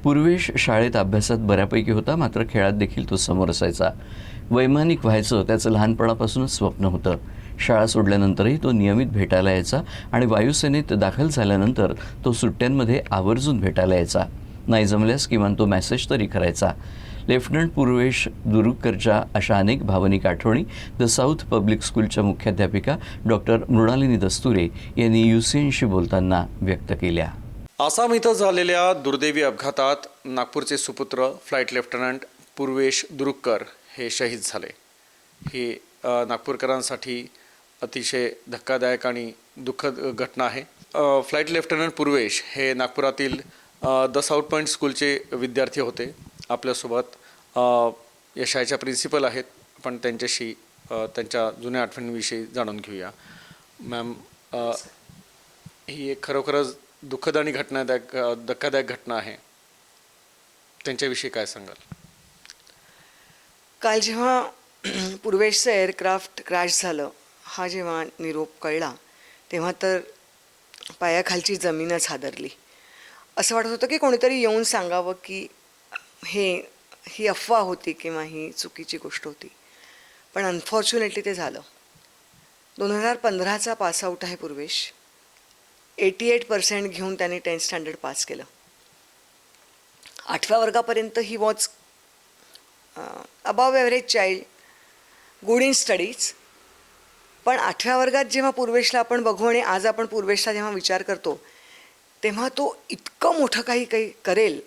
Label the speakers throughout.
Speaker 1: पूर्वेश शाळेत अभ्यासात बऱ्यापैकी होता, मात्र खेळात देखील तो समोर असायचा. वैमानिक व्हायचं त्याचं लहानपणापासूनच स्वप्न होतं. शाळा सोडल्यानंतरही तो नियमित भेटायला यायचा आणि वायुसेनेत दाखल झाल्यानंतर तो सुट्ट्यांमध्ये आवर्जून भेटायला यायचा. नाही जमल्यास किमान तो मेसेज तरी करायचा. लेफ्टनंट पूर्वेश दुरुकरच्या अशा अनेक भावनिक आठवणी द साऊथ पब्लिक स्कूलच्या मुख्याध्यापिका डॉक्टर मृणालिनी दस्तुरे यांनी UCNशी बोलताना व्यक्त केल्या.
Speaker 2: आसाम इथं झालेल्या दुर्दैवी अपघातात नागपूरचे सुपुत्र फ्लाईट लेफ्टनंट पूर्वेश दुरुककर हे शहीद झाले. ही नागपूरकरांसाठी अतिशय धक्कादायक आणि दुःखद घटना आहे. फ्लाईट लेफ्टनंट पूर्वेश हे नागपुरातील द साऊथ पॉईंट स्कूलचे विद्यार्थी होते. आपल्यासोबत या शाळेच्या प्रिन्सिपल आहेत. आपण त्यांच्याशी त्यांच्या जुन्या आठवणींविषयी जाणून घेऊया. मॅम, ही एक खरोखरच दुःखद आणि धक्कादायक घटना आहे. त्यांच्याविषयी काय सांगाल?
Speaker 3: काल जेव्हा पूर्वेशचं एअरक्राफ्ट क्रॅश झालं, हा जेव्हा निरोप कळला तेव्हा तर पायाखालची जमीनच हादरली. असं वाटत होतं की कोणीतरी येऊन सांगावं की ही अफवा होती किंवा ही चुकीची गोष्ट होती. पण अनफॉर्च्युनेटली ते झालं. 2015चा पासआउट आहे पूर्वेश. 88% घेऊन त्यांनी 10th स्टँडर्ड पास केलं. 8व्या वर्गापर्यंत he was above average child, good in studies. पण 8व्या वर्गात जेव्हा पूर्वेशला आपण बघू आणि आज आपण पूर्वेशला जेव्हा विचार करतो तेव्हा तो इतकं मोठं काही करेल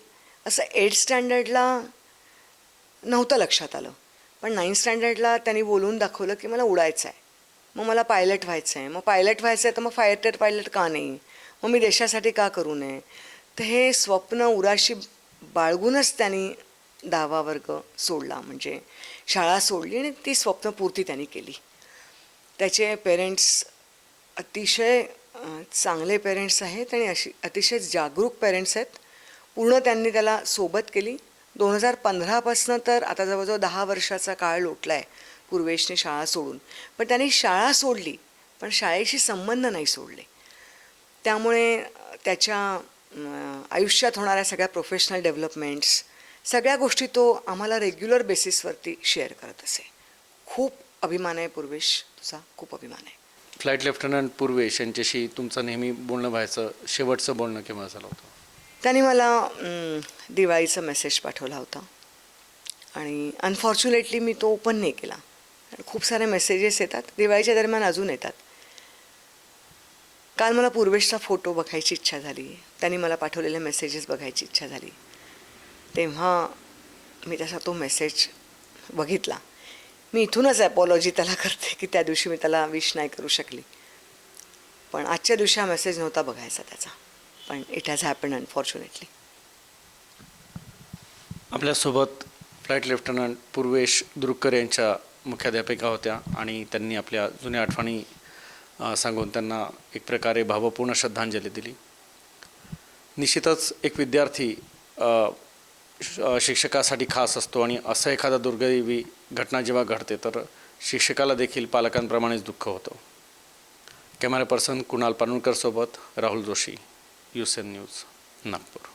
Speaker 3: असं 8th स्टँडर्डला नव्हतं लक्षात आलं. पण 9th स्टँडर्डला त्यांनी बोलून दाखवलं की मला उडायचं आहे, मग मला पायलट व्हायचं आहे. मग पायलट व्हायचं आहे तर मग फायटर पायलट का नाही, मग मी देशासाठी का करू नये. तर हे स्वप्न उराशी बाळगूनच त्यांनी 10वा वर्ग सोडला, म्हणजे शाळा सोडली आणि ती स्वप्नपूर्ती त्यांनी केली. त्याचे पेरेंट्स अतिशय चांगले पेरेंट्स आहेत आणि अतिशय जागरूक पेरेंट्स आहेत. पूर्ण त्यांनी त्याला सोबत केली. 2015पासून तर आता जवळजवळ 10 वर्षाचा काळ लोटला आहे पूर्वेशने शाळा सोडून. पण त्यांनी शाळा सोडली पण शाळेशी संबंध नाही सोडले. त्यामुळे त्याच्या आयुष्यात होणाऱ्या सगळ्या प्रोफेशनल डेव्हलपमेंट्स, सगळ्या गोष्टी तो आम्हाला रेग्युलर बेसिसवरती शेअर करत असे. खूप अभिमान आहे पूर्वेश, तुझा खूप अभिमान आहे.
Speaker 2: फ्लाईट लेफ्टनंट पूर्वेश यांच्याशी तुमचं नेहमी बोलणं व्हायचं. शेवटचं बोलणं केव्हा झालं होतं?
Speaker 3: त्यांनी मला दिवाळीचा मेसेज पाठवला होता आणि अनफॉर्च्युनेटली मी तो ओपन नाही केला. खूप सारे मेसेजेस येतात दिवाळीच्या दरम्यान, अजून येतात. काल मला पूर्वेशचा फोटो बघायची इच्छा झाली, त्यांनी मला पाठवलेले मेसेजेस बघायची इच्छा झाली. तेव्हा मी त्याचा तो मेसेज बघितला. मी इथूनच ॲपॉलॉजी त्याला करते की त्या दिवशी मी त्याला विश नाही करू शकली. पण आजच्या दिवशी हा मेसेज नव्हता बघायचा त्याचा, पण इट हॅज हॅपन अनफॉर्च्युनेटली.
Speaker 2: आपल्यासोबत फ्लाईट लेफ्टनंट पूर्वेश दुरुककर यांच्या मुख्याध्यापिका होत्या आणि त्यांनी आपल्या जुन्या आठवणी सांगून त्यांना एक प्रकारे भावपूर्ण श्रद्धांजली दिली. निश्चितच एक विद्यार्थी शिक्षकासाठी खास असतो आणि असं एखादा दुर्दैवी घटना जेव्हा घडते तर शिक्षकाला देखील पालकांप्रमाणेच दुःख होतं. कॅमेरा पर्सन कुणाल पानुरकर सोबत राहुल जोशी, UCN न्यूज, नागपूर.